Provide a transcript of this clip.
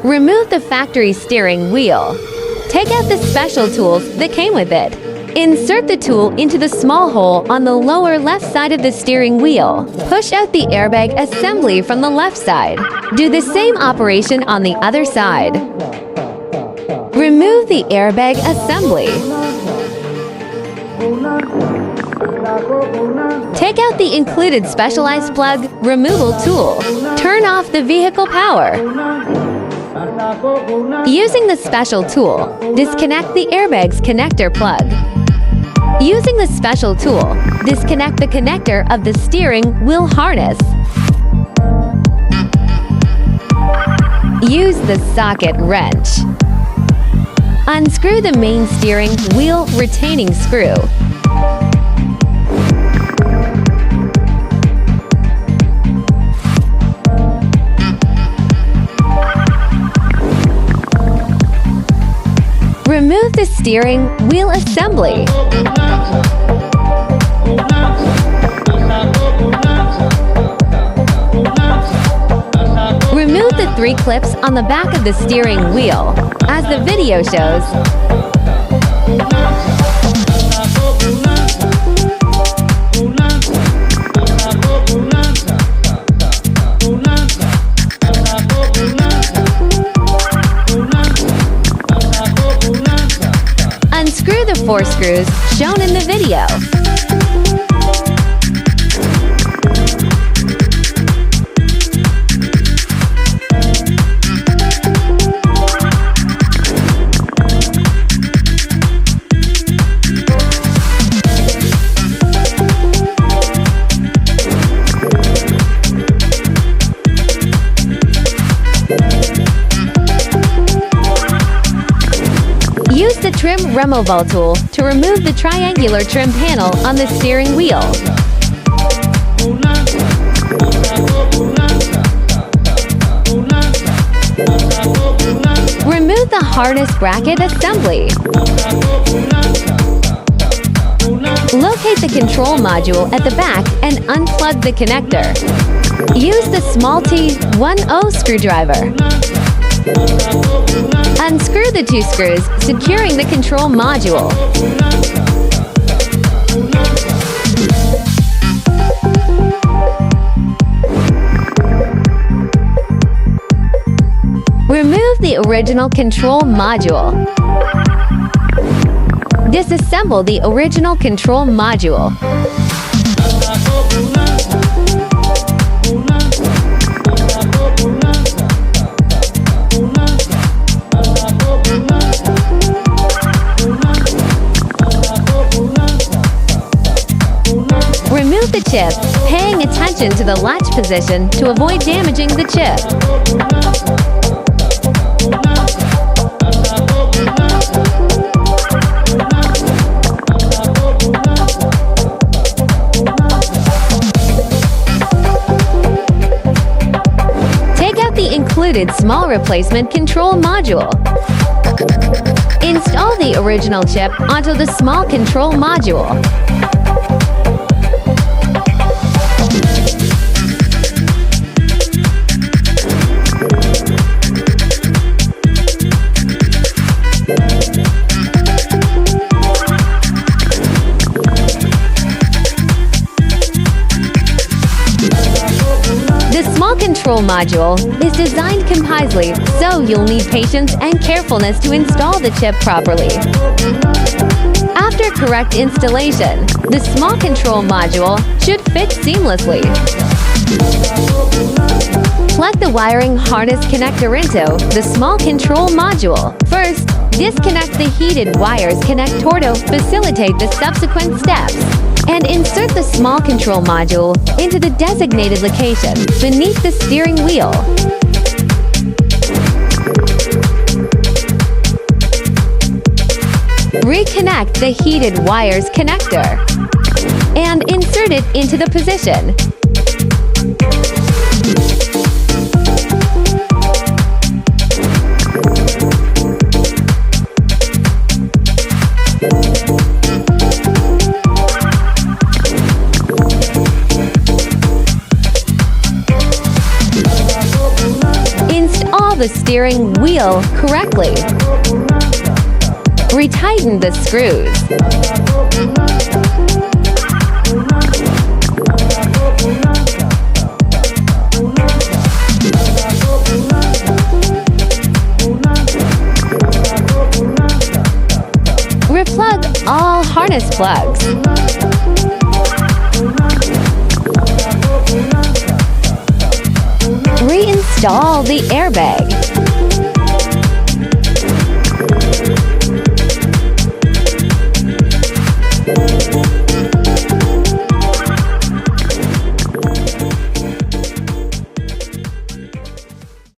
Remove the factory steering wheel. Take out the special tools that came with it. Insert the tool into the small hole on the lower left side of the steering wheel. Push out the airbag assembly from the left side. Do the same operation on the other side. Remove the airbag assembly. Take out the included specialized plug removal tool. Turn off the vehicle power. Using the special tool, disconnect the airbag's connector plug. Using the special tool, disconnect the connector of the steering wheel harness. Use the socket wrench. Unscrew the main steering wheel retaining screw. Remove the steering wheel assembly. Remove the 3 clips on the back of the steering wheel, as the video shows. Unscrew the 4 screws shown in the video. Use the trim removal tool to remove the triangular trim panel on the steering wheel. Remove the harness bracket assembly. Locate the control module at the back and unplug the connector. Use the small T10 screwdriver. Unscrew the 2 screws, securing the control module. Remove the original control module. Disassemble the original control module. Remove the chip, paying attention to the latch position to avoid damaging the chip. Take out the included small replacement control module. Install the original chip onto the small control module. Control module is designed comprisely, so you'll need patience and carefulness to install the chip properly. After correct installation, the small control module should fit seamlessly. Plug the wiring harness connector into the small control module. First, disconnect the heated wires connector to facilitate the subsequent steps. And insert the small control module into the designated location beneath the steering wheel. Reconnect the heated wires connector and insert it into the position. the steering wheel correctly. Retighten the screws. Replug all harness plugs. Reinstall the airbag.